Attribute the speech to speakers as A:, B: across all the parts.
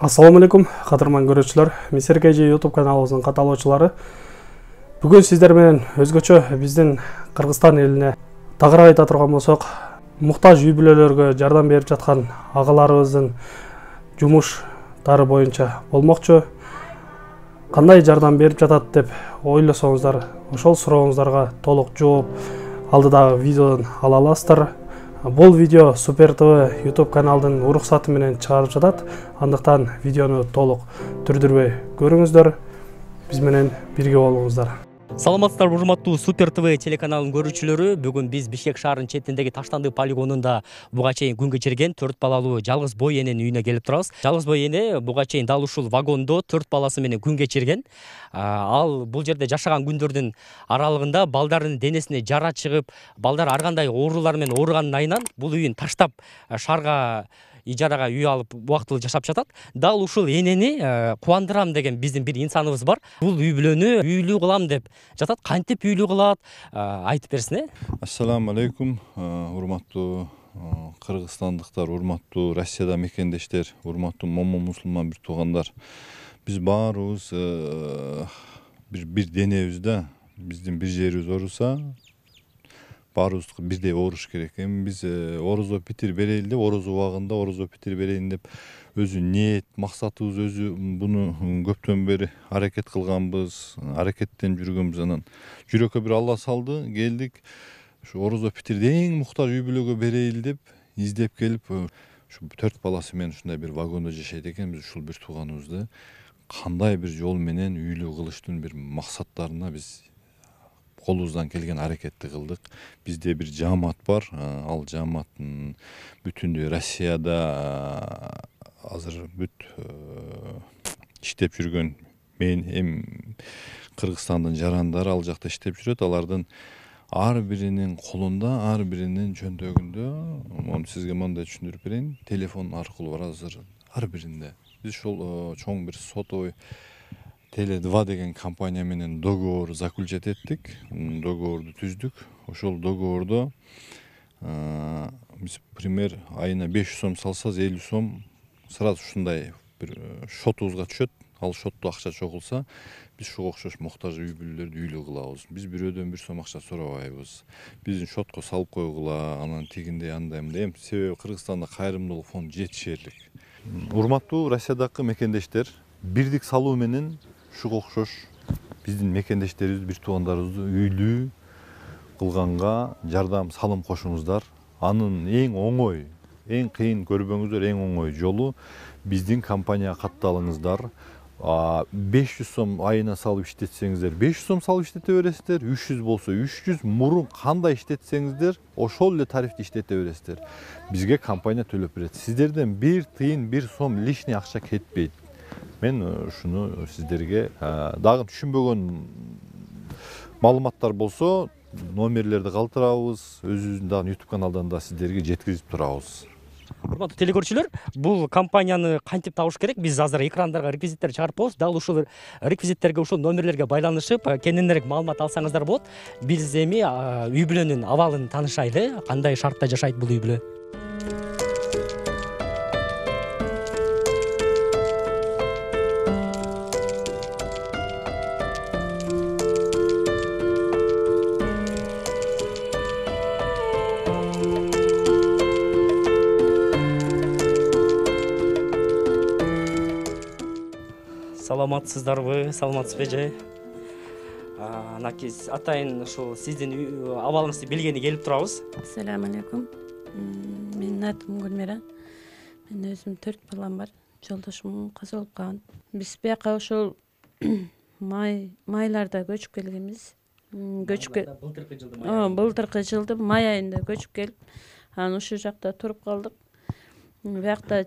A: Assalamu alaikum, кадырман көрүүчүлөр. Мисир KG YouTube каналыбыздын каталоочулары. Бүгүн сиздер менен өзгөчө биздин Кыргызстан элине тагыраак айта турган болсок, муктаж үй бүлөлөргө жардам берип жаткан агаларыбыздын жумуштары боюнча болмокчу. Кандай жардам берип жатат деп ойлосоңуздар, ошол сурооңуздарга толук жооп алдыдагы видеодон ала аласыздар. Бул видео Супер ТВ YouTube каналдын уруксаты менен чыгарып жатат. Андыктан видеону толук түрдүрбөй көрүңүздөр. Биз менен бирге болуңуздар.
B: Саламатсыздар, урматтуу Супер ТВ телеканалынын көрүүчүлөрү. Бүгүн биз Бишкек шаарынын четиндеги Таштанды полигонунда буга чейин күн кечирген 4 балалуу жалгыз бой эненин үйүнө келип турабыз. Жалгыз бой эне буга чейин дал ушул вагондо 4 баласы менен күн кечирген. Ал бул жерде жашаган күндөрдүн аралыгында балдарынын денесине жара чыгып, балдар ар кандай оорулар менен ооруганын айынан бул үйүн таштап шаарга ижарага үй алып убактылуу жашап жатат. Дал ушул энени кубандырам деген биздин бир инсаныбыз бар. Бул үй бүлөнү үйлүү кылам деп жатат. Кантип үйлүү кылат? Айтып берсин.
C: Ассаламу алейкум, урматтуу кыргызстандыктар, урматтуу Россияда мекендештер, урматтуу момун мусулман бир туугандар. Биз баарыбыз бир денебизде, биздин бир жерибиз ооруса, баарыбыз бирдей ооруш керек. Эми биз орозо питир берейин деп, орозо убагында орозо питир берейин деп өзү ниет, максатыбыз өзү буну көптөн бери аракет кылганбыз, аракеттен жүргөнбүз. Анан жүрөккө бир Алла салды, келдик. Ушу орозо питирди эң муктаж үй бүлөгө берейин деп издеп келип, ушу 4 баласы менен ушундай бир вагондо жашайт экенбиз. Ушул бир тууганыбызды кандай бир жол менен үйлүү кылыштын бир максаттарына биз колубуздан келген аракетти кылдык. Бизде бир жаамат бар. Ал жааматтын бүтүндөй Россияда азыр бүт иштеп жүргөн мен эми Кыргызстандын жарандары ал жакта иштеп жүрөт. Алардын ар биринин колунда, ар биринин чөнтөгүндө, мону сизге мындай түшүндүрүп берейин, телефон аркылуу бар азыр ар биринде. Биз ушул чоң бир сотовый Теле2 деген компания менен договор заключать эттик, договорду түздүк. Ошол договордо биз пример айына 500 сом салсабыз 50 сом сразу ушундай бир шотубузга түшөт. Ал шотту акча чогулса, биз ушуга окшош муктаж үй бүлөлөрдү үйлүү кылабыз. Биз бирөөдөн 1 сом акча сурабайбыз. Биздин шотко салып койгула, анан тигиндей андай мындай. Эми себеби Кыргызстанда кайрымдуулук фонду жетишерлик. Урматтуу Россиядагы мекендештер, бирдик салуу менен ушуга окшош биздин мекендештерибиз, бир туугандарыбызды үйлүү кылганга жардам салым кошуңуздар. Анын эң оңой, эң кыйын көрбөңүздөр, эң оңой жолу биздин компанияга катталыңыздар. 500 сом айына салып иштетсеңиздер 500 сом салып иштете бересиздер, 300 болсо 300, мурун кандай иштетсеңиздер ошол эле тарифти иштете бересиздер. Бизге компания төлөп берет. Сиздерден 1 тыйын 1 сом лишний акча кетпейт. Мен ушуну сиздерге дагы түшүнбөгөн маалыматтар болсо номерлерди калтырабыз, өзүбүздүн дагы YouTube каналдан да сиздерге жеткизип турабыз.
B: Урматтуу телекөрүүчүлөр, бул компанияны кантип табыш керек? Биз азыр экрандарга реквизиттер чыгарып коебуз. Дал ушул реквизиттерге, ушул номерлерге байланышып, кененирээк маалымат алсаңыздар болот. Биз эми үй бүлөнүн абалын таанышайлы. Кандай шартта жашайт бул үй бүлө? Саламатсыздарбы, саламатсызбы же? Анакиз атайын ушул сиздин абалыңызды билгени келип турабыз.
D: Ассаламу алейкум. Менин атым Гүлмира. Мен өзүм 4 балам бар. Жолдошум каза болуп калган. Биз бияка ошол майларда көчүп келгенбиз. Былтыркы жылдын май айында көчүп келип, анан ушул жакта туруп калдык. Биякта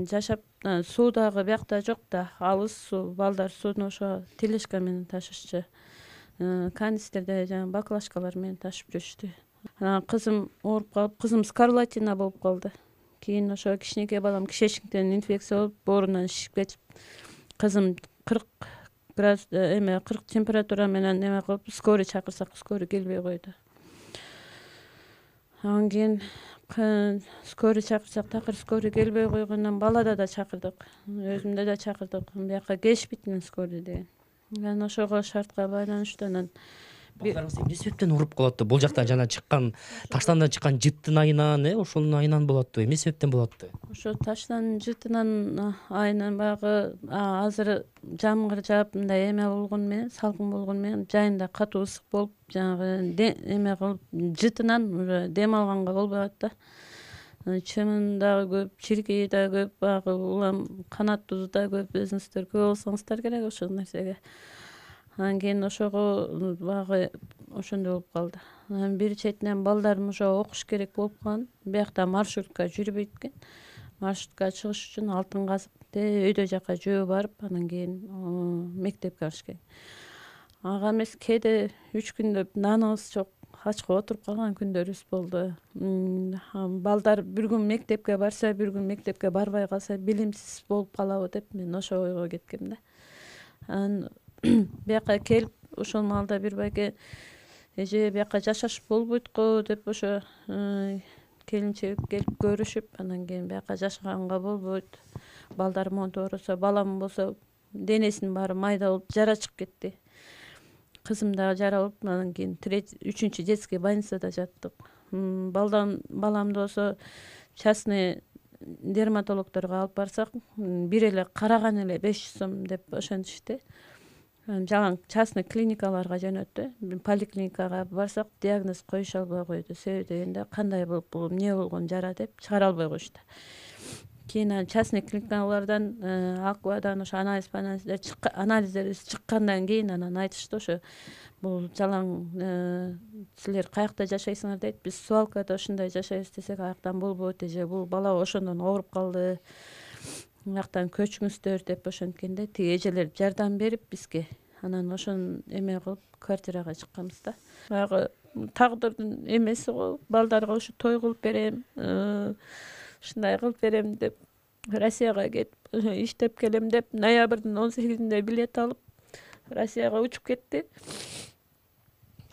D: жашап, суу дагы биякта жок да, алыс суу, балдар сууну ошо тележка менен ташышчу. Канистерде жана баклажкалар менен ташып жүрүштү. Анан кызым ооруп калып, кызым скарлатина болуп калды. Кийин ошо кичинекей балам кишечниктен инфекция болуп, боорунан шишип кетип, кызым 40 градус 40 температура менен неме кылып, скорый чакырсак, скорый келбей койду. Анан кийин скорый чакырсак такыр скорый келбей койгондон балада да чакырдык, өзүмдө да чакырдык. Бияка келишпейт мен скорый деген. Анан ошого шартка байланыштуу анан
B: балдарыңыз эмне себептен уруп калат? Бул жактан жана чыккан таштандан чыккан жыттын айынан, ошонун айынан болот. Эмне себептен болот?
D: ошо таштан жытынан айынан баягы азыр жамгыр жаап мындай эме болгону менен, салкын болгону менен жайында катуу ысык болуп, жанагы эме кылып жытынан уже дем алганга болбой атат да. Чымын дагы көп, чиркеи да көп, баягы улам канат тузу да көп. Өзүңүздөр күбө болсоңуздар керек ошол нерсеге. Анан кийин ошого баягы ошондой болуп калды. Анан бир четинен балдарым ошо окуш керек болуп калган. Биякта маршрутка жүрбөйт экен. Маршрутка чыгыш үчүн алтын казып өйдө жака жөө барып, анан кийин мектепке барыш керек. Ага эмес кээде 3 күндөп наныбыз жок, ачка отуруп калган күндөрүбүз болду. Балдар бир күн мектепке барса, бир күн мектепке барбай калса билимсиз болуп калабы деп мен ошо ойго кеткем да. Анан бияка келип ошол маалда бир байке эже бияка жашаш болбойт го деп ошо келинчек келип көрүшүп, анан кийин бияка жашаганга болбойт. Балдарым монтооросо, балам болсо денесинин баары майда болуп жара чыгып кетти. Кызым дагы жара болуп, анан кийин 3-үчү детский больницада жаттык. Баламды болсо частный дерматологдорго алып барсак, бир эле караган эле 500 сом деп ошентишти. Жалаң частный клиникаларга жөнөттү. Поликлиникага барсак диагноз коюша албай койду. Себеби дегенде кандай болуп, бул эмне болгон жара деп чыгара албай коюшту. Кийин частный клиникалардан аквадан ошо анализдер чыккандан кийин анан айтышты, ошо бул жалаң силер каякта жашайсыңар дейт. Биз свалкада ошондой жашайбыз десек, аяктан болбойт эже, бул бала ошондон ооруп калды. Мыяктан көчүңүздөр деп ошенткенде тиги эжелер жардам берип бизге, анан ошон эме кылып квартирага чыкканбыз да. Баягы тагдырдын эмеси го, балдарга ушу той кылып берем, ушундай кылып берем деп Россияга кетип иштеп келем деп ноябрдын 18-inde билет алып Россияга учуп кетти.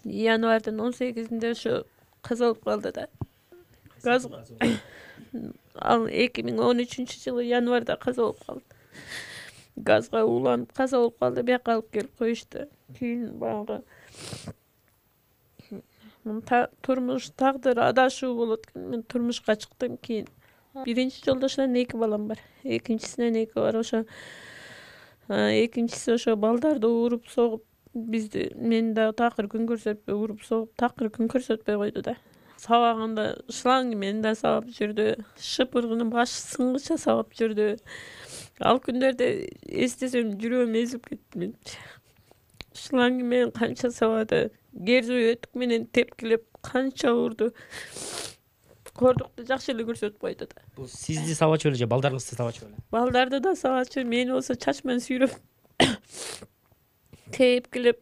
D: Январдын 18-inde ошо каза болуп калды да. Ал 2013-жылы январда каза болуп калды. Газга уланып каза болуп калды. Бияка алып келип коюшту. Кийин баягы турмуш тагдыр адашуу болот экен. Мен турмушка чыктым кийин. Биринчи жолдошунан 2 балам бар. Экинчисинен 2 бар. Ошо экинчиси ошо балдарды уруп согуп, бизди мен дагы такыр күн көрсөтпөй уруп согуп, такыр күн көрсөтпөй койду да. Сабаганда шланг менен да сабап жүрдү. Шыпыргынын башы сыңгыча сабап жүрдү. Ал күндөрдө эстесем жүрөгүм эзилип кетти мен. Шланг менен канча сабады, герзой өтүк менен тепкилеп канча урду. Кордукту жакшы эле көрсөтүп койду да.
B: Бул сизди сабачу эле же балдарыңызды сабачу эле?
D: Балдарды да сабачу, мени болсо чач менен сүйрөп тепкилеп,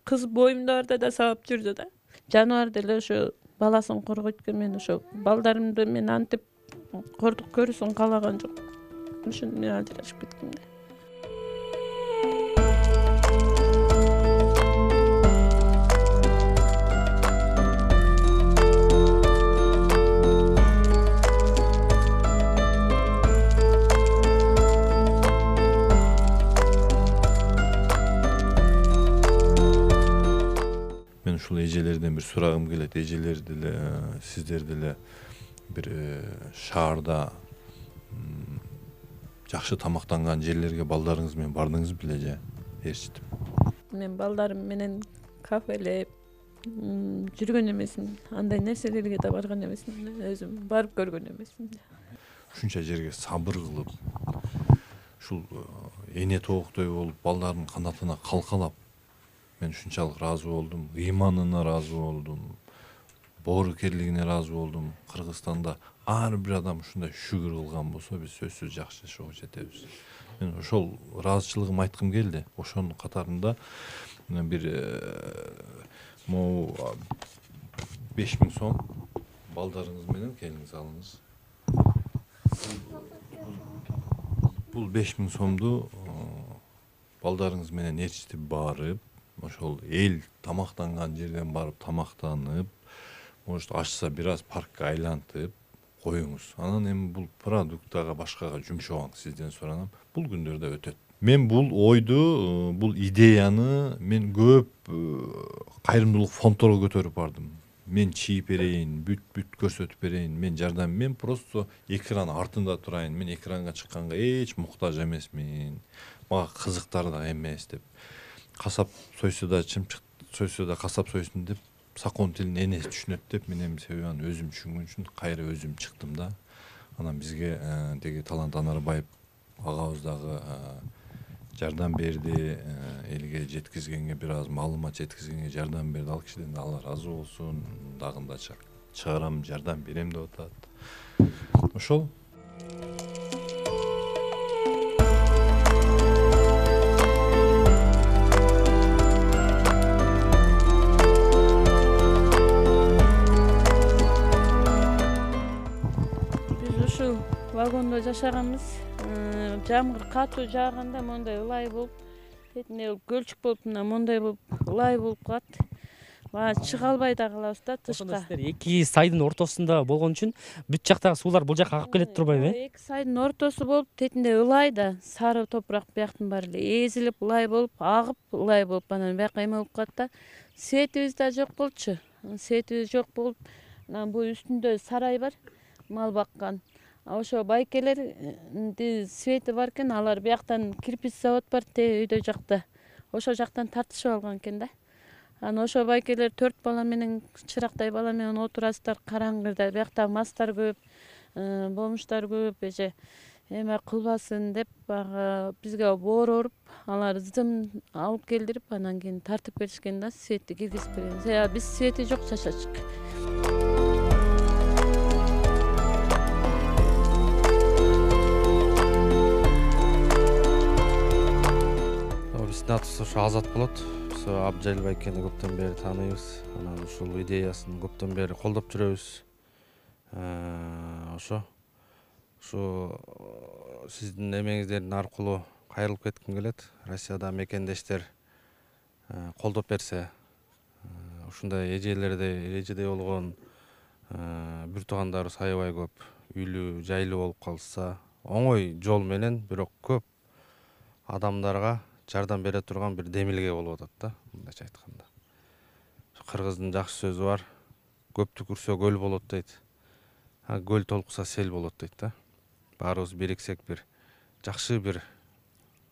D: кыз боюмдарда да сабап жүрдү да. Жаныбар деле ошо баласын коргойт экен, мен ошо балдарымды мен антип кордук көрүүсүн каалаган жок. Ошондо мен ажырашып кеттим да.
C: Ушул эжелерден бир сурагым келет. Эжелер деле, сиздер деле бир шаарда жакшы тамактанган жерлерге балдарыңыз менен бардыңыз беле же ээрчитип? Мен
D: балдарым менен кафелеп жүргөн эмесмин. Андай нерселерге да барган эмесмин. Өзүм барып көргөн эмесмин.
C: Ушунча жерге сабыр кылып, ушул эне тооктой болуп, балдардын канатына калкалап, мен ушунчалык ыраазы болдум, ыйманына ыраазы болдум, боорукерлигине ыраазы болдум. Кыргызстанда ар бир адам ушундай шүгүр кылган болсо, биз сөзсүз жакшы жашоого жетебиз. Мен ошол ыраазычылыгымды айткым келди. Ошонун катарында бир могу 5000 сом балдарыңыз менен келиңиз алыңыз. Бул 5000 сомду балдарыңыз менен ээрчитип барып, ошол эл тамактанган жерден барып тамактанып, может ачса бир аз паркка айлантып коюңуз. Анан эми бул продукт дагы башкага жумшабаңыз, сизден суранам. Бул күндөрдө өтөт. Мен бул ойду, бул идеяны мен көп кайрымдуулук фондторго көтөрүп бардым. Мен чийип берейин, бүт көрсөтүп берейин, мен жардам, мен просто экран артында турайын, мен экранга чыкканга эч муктаж эмесмин, мага кызыктар да эмес деп. Касап сойсо да чымчык сойсо да касап сойсун деп, сакон тилин энеси түшүнөт деп, мен эми себеби аны өзүм түшүнгөн үчүн кайра өзүм чыктым да. Анан бизге деги Талант Анарбаев агабыз дагы жардам берди, элге жеткизгенге, бир аз маалымат жеткизгенге жардам берди. Ал кишиден да Алла ыраазы болсун, дагында чыгарам, жардам берем деп атат. Ошол.
D: Биз ушул вагондо жашаганбыз. Жамгыр катуу жааганда мондай ылай болуп, этине көлчүк болуп, мына мондай болуп, ылай болуп калат. Чыга албай да калабыз да
B: Ошондо
D: тышка.
B: сиздер эки сайдын ортосунда болгон үчүн бүт жактагы суулар бул жакка агып келет турбайбы?
D: Эки сайдын ортосу болуп, тетинде ылай да, сары топурак бияктын баары эле эзилип, ылай болуп, агып, ылай болуп, анан бияка эме болуп калат да. Светибиз да жок болчу. Светибиз жок болуп, анан бул үстүндө сарай бар, мал баккан. Ошо байкелердин свети бар экен, алар бияктан кирпич завод бар, өйдө жакта. Ошо жактан тартышып алган экен да. Анан ошо байкелер 4 бала менен, чырактай бала менен отурасыздар караңгыда, биякта мастар көп, бомуштар көп, эже эме кылбасын деп бизге боор уруп, алар зым алып келдирип, анан кийин тартып беришкен да, светти киргизип берген. Биз свети жок жашачык.
E: Биздин атыбыз ошо Азат болот. Биз Абджалил байкени көптөн бери тааныйбыз. Анан ушул идеясын көптөн бери колдоп жүрөбүз. Ошо сиздин эмеңиздердин аркылуу кайрылып кетким келет. Россияда мекендештер колдоп берсе, ушундай эжедей болгон бир туугандарыбыз аябай көп үйлүү, жайлуу болуп калса, оңой жол менен, бирок көп адамдарга жардам бере турган бир демилге болуп атат да, мындайча айтканда. Кыргыздын жакшы сөзү бар. Көп түкүрсө көл болот дейт. Көл толкуса сел болот дейт да. Баарыбыз бириксек, бир жакшы бир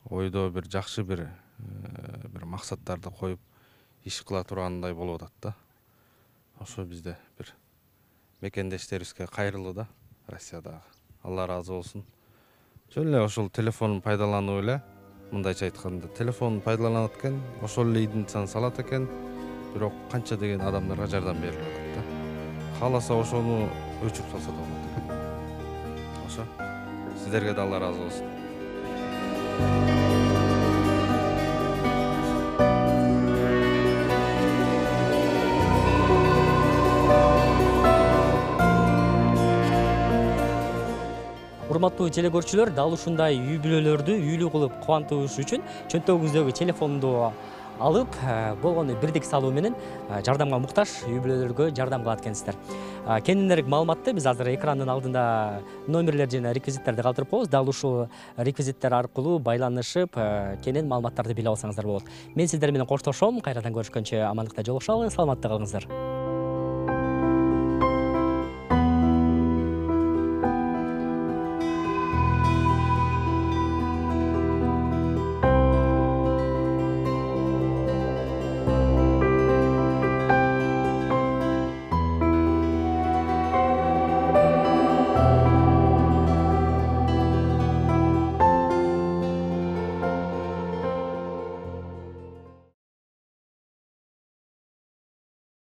E: ойдо, бир жакшы бир максаттарды коюп иш кыла тургандай болуп атат да. Ошо бизде бир мекендештерибизге кайрылуу да, Россиядагы. Алла ыраазы болсун. Жөн эле ошол телефонун пайдаланып эле, мындайча айтканда, телефонун пайдаланат экен, ошол эле идентияны салат экен, бирок канча деген адамдарга жардам берилип атат да. Кааласа ошону өчүрүп салса да болот экен. Ошо сиздерге да Алла ыраазы болсун.
B: Урматтуу теле көрүүчүлөр, дал ушундай үй бүлөлөрдү үйлүү кылып кубантыш үчүн чөнтөгүңүздөгү телефонду алып, болгону бирдик салуу менен жардамга муктаж үй бүлөлөргө жардам кылат экенсиздер. Кененирээк маалыматты биз азыр экрандын алдында номерлер жана реквизиттерди калтырып коебуз. Дал ушул реквизиттер аркылуу байланышып, кенен маалыматтарды билип алсаңыздар болот. Мен сиздер менен коштошом. Кайрадан көрүшкөнчө амандыкта жолугушалы, саламатта калыңыздар.